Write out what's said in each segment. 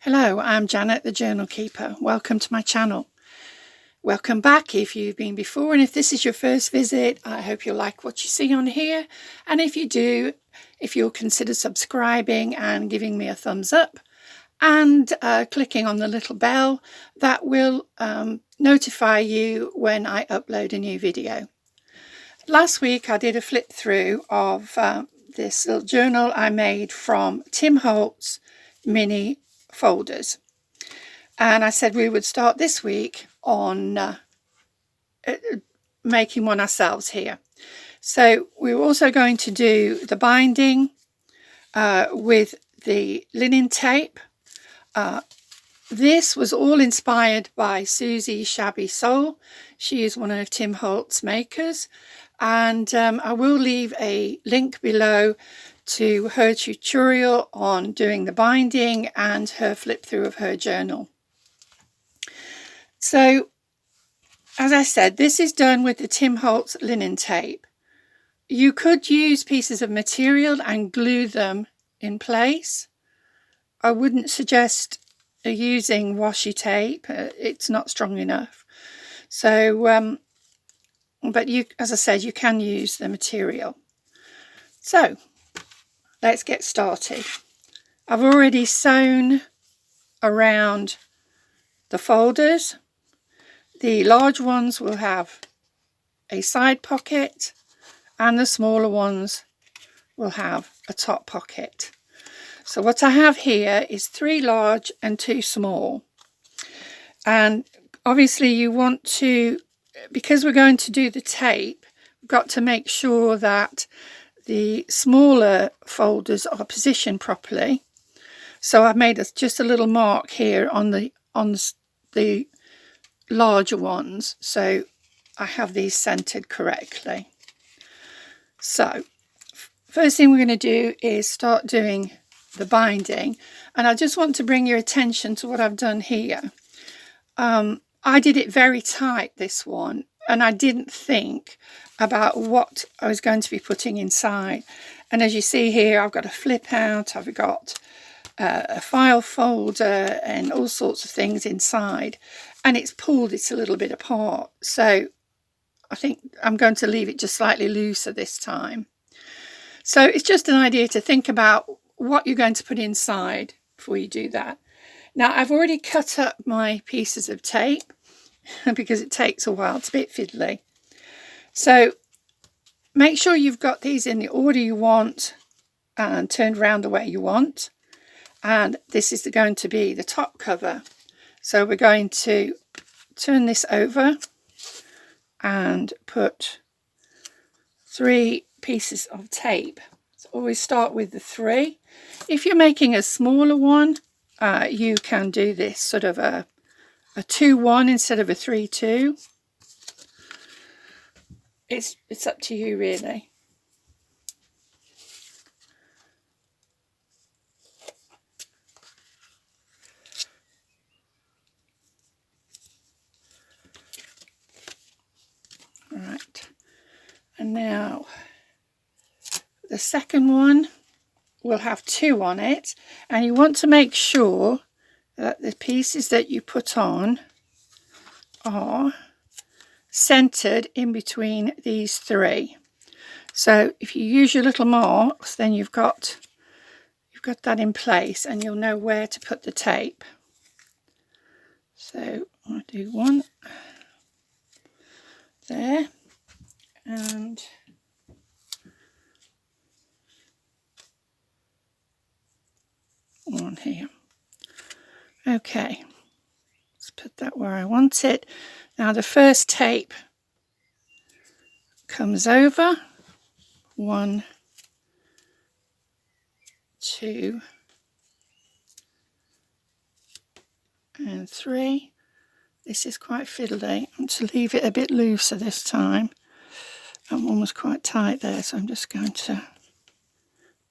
Hello, I'm Janet, the Journal Keeper. Welcome to my channel. Welcome back if you've been before, and if this is your first visit, I hope you'll like what you see on here. And if you do, if you'll consider subscribing and giving me a thumbs up and clicking on the little bell, that will notify you when I upload a new video. Last week I did a flip through of this little journal I made from Tim Holtz mini folders, and I said we would start this week on making one ourselves here. So we're also going to do the binding with the linen tape. This was all inspired by Suzy Shabby Soul. She is one of Tim Holtz's makers, and I will leave a link below to her tutorial on doing the binding and her flip through of her journal. So, as I said, this is done with the Tim Holtz linen tape. You could use pieces of material and glue them in place. I wouldn't suggest using washi tape. It's not strong enough. So, but you, as I said, you can use the material. So, let's get started. I've already sewn around the folders. The large ones will have a side pocket and the smaller ones will have a top pocket. So what I have here is 3 large and 2 small. And obviously you want to, because we're going to do the tape, we've got to make sure that the smaller folders are positioned properly. So I've made just a little mark here on the larger ones, so I have these centered correctly. So first thing we're going to do is start doing the binding, and I just want to bring your attention to what I've done here. I did it very tight, this one, and I didn't think about what I was going to be putting inside. And as you see here, I've got a flip out, I've got a file folder and all sorts of things inside, and it's pulled it a little bit apart. So I think I'm going to leave it just slightly looser this time. So it's just an idea to think about what you're going to put inside before you do that. Now I've already cut up my pieces of tape because it takes a while, it's a bit fiddly. So make sure you've got these in the order you want and turned around the way you want. And this is going to be the top cover. So we're going to turn this over and put 3 pieces of tape. So always start with the 3. If you're making a smaller one, you can do this sort of a 2-1 instead of a 3-2. It's up to you really. Right, and now the second one will have 2 on it, and you want to make sure that the pieces that you put on are centered in between these 3. So if you use your little marks, then you've got that in place and you'll know where to put the tape. So I'll do 1 there and one here. Okay, let's put that where I want it. Now the first tape comes over, 1, 2 and 3. This is quite fiddly. I want to leave it a bit looser this time. That one was quite tight there, so I'm just going to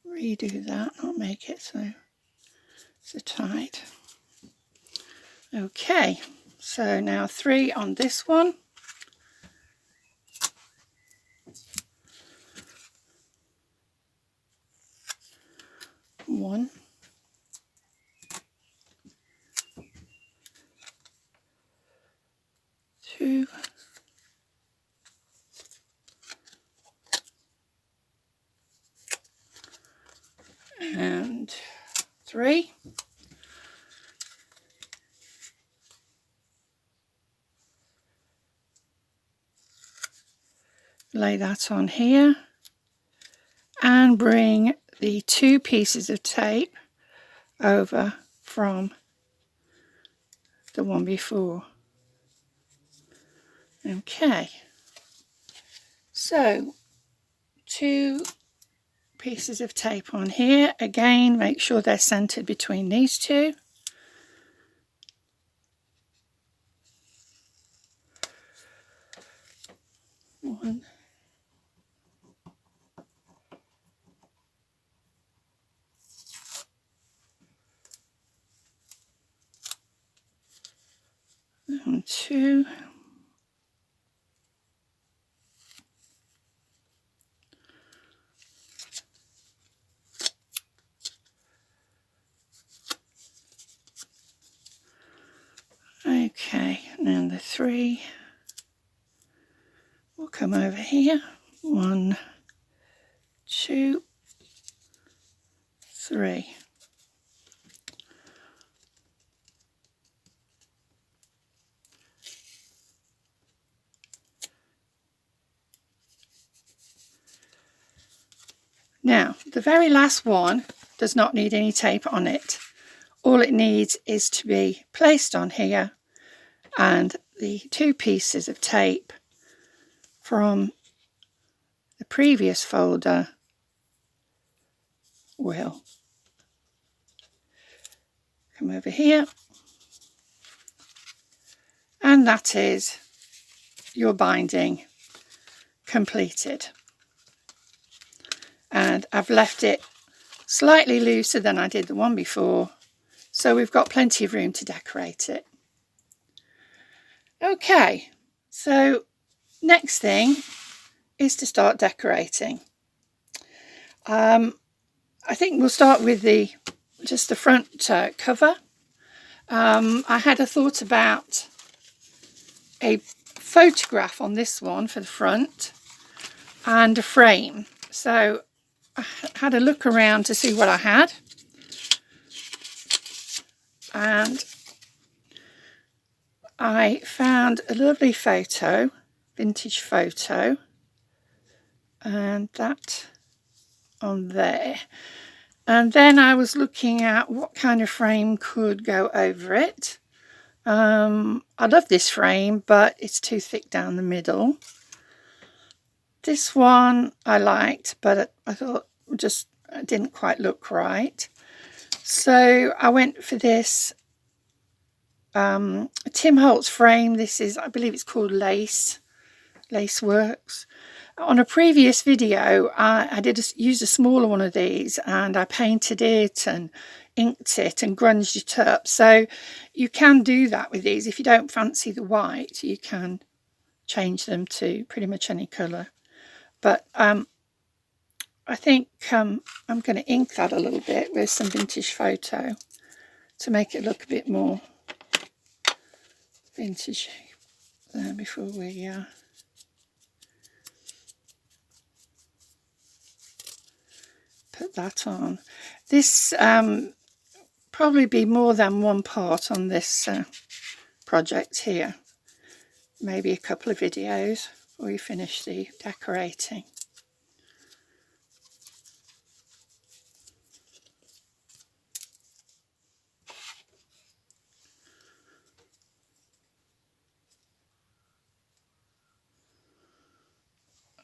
redo that, not make it so tight. Okay, so now 3 on this one. One, 2 and 3. Lay that on here and bring the 2 pieces of tape over from the one before. Okay, so 2 pieces of tape on here. Again, make sure they're centered between these 2. One. And 2. Okay, and then the 3 will come over here. 1, 2, 3. Now, the very last one does not need any tape on it. All it needs is to be placed on here, and the 2 pieces of tape from the previous folder will come over here, and that is your binding completed. And I've left it slightly looser than I did the one before, so we've got plenty of room to decorate it. Okay, so next thing is to start decorating. I think we'll start with just the front cover. I had a thought about a photograph on this one for the front and a frame. So I had a look around to see what I had, and I found a lovely photo, vintage photo, and that on there. And then I was looking at what kind of frame could go over it. I love this frame, but it's too thick down the middle. This one I liked, but I thought it didn't quite look right. So I went for this Tim Holtz frame. This is, I believe it's called Lace Works. On a previous video, I used a smaller one of these, and I painted it and inked it and grunged it up. So you can do that with these. If you don't fancy the white, you can change them to pretty much any colour. But I think I'm going to ink that a little bit with some vintage photo to make it look a bit more vintage there before we put that on. This probably be more than one part on this project here. Maybe a couple of videos before we finish the decorating.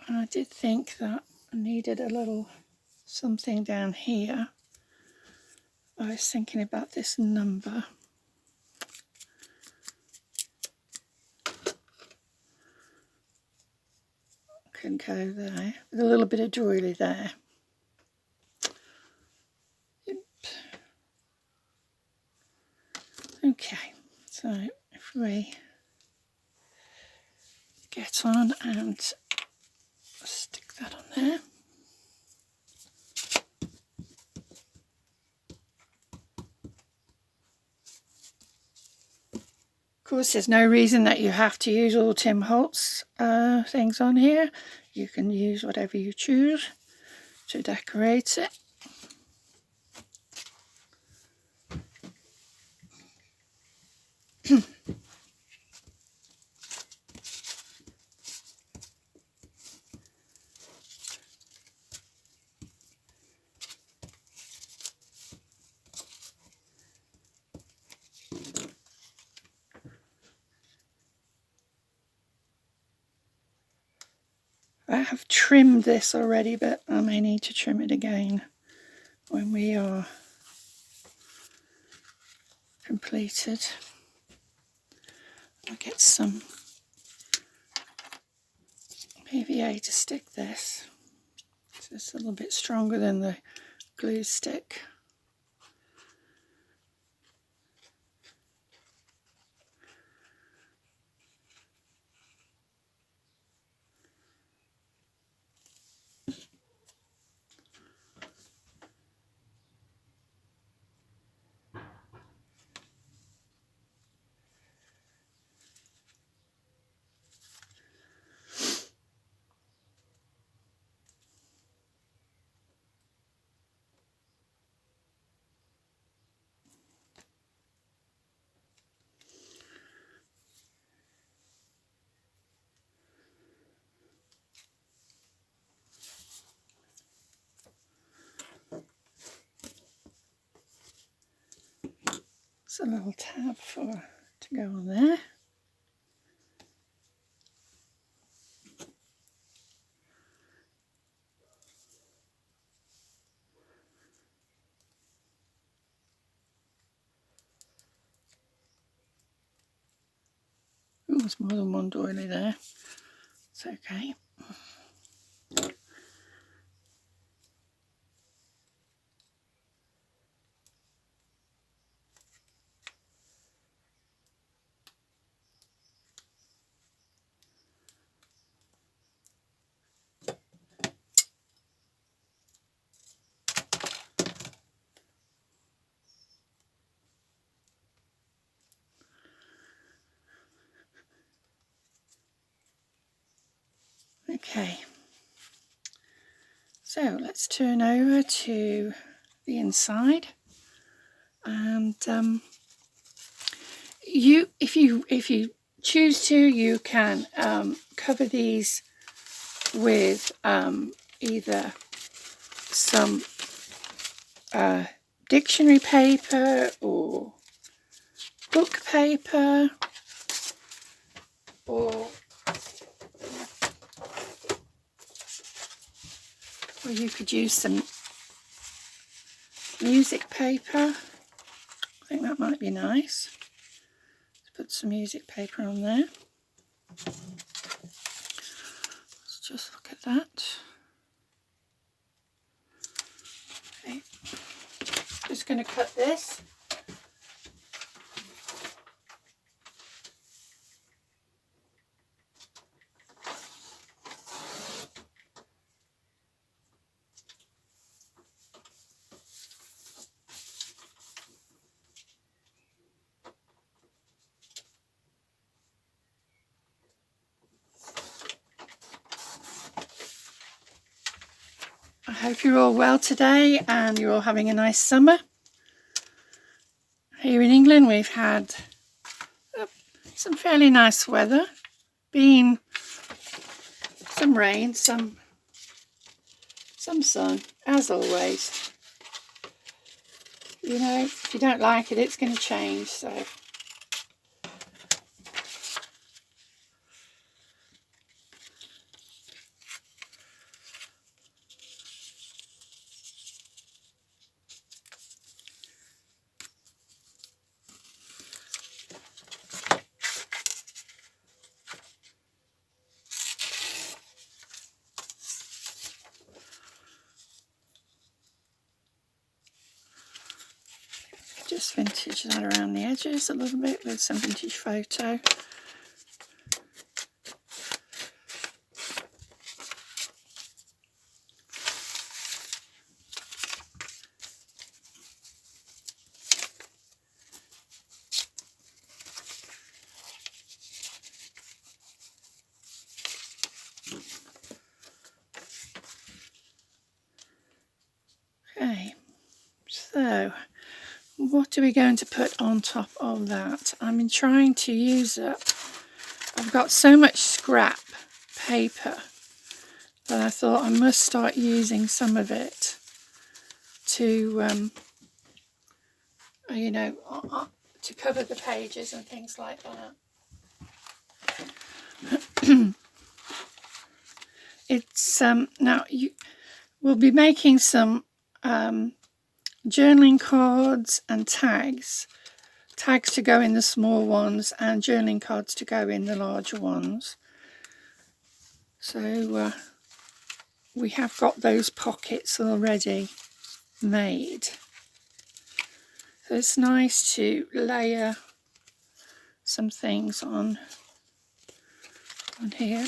I did think that I needed a little something down here. I was thinking about this number. Can go there with a little bit of doily there. Yep. Okay, so if we get on and stick that on there. course, there's no reason that you have to use all Tim Holtz things on here. You can use whatever you choose to decorate it. I have trimmed this already, but I may need to trim it again when we are completed. I'll get some PVA to stick this. So it's a little bit stronger than the glue stick. It's a little tab to go on there. Ooh, there's more than one doily there. It's okay. Okay, so let's turn over to the inside, and if you choose to, you can cover these with either some dictionary paper or book paper, or you could use some music paper. I think that might be nice. Let's put some music paper on there. Let's just look at that. Okay. Just going to cut this. I hope you're all well today and you're all having a nice summer. Here in England we've had some fairly nice weather, been some rain, some sun, as always. You know, if you don't like it, it's going to change, so. Just vintage that around the edges a little bit with some vintage photo. what are we going to put on top of that? I've been trying to use up, I've got so much scrap paper that I thought I must start using some of it to, you know, to cover the pages and things like that. It's now we'll be making some journaling cards and tags to go in the small ones and journaling cards to go in the larger ones. So we have got those pockets already made. So it's nice to layer some things on here.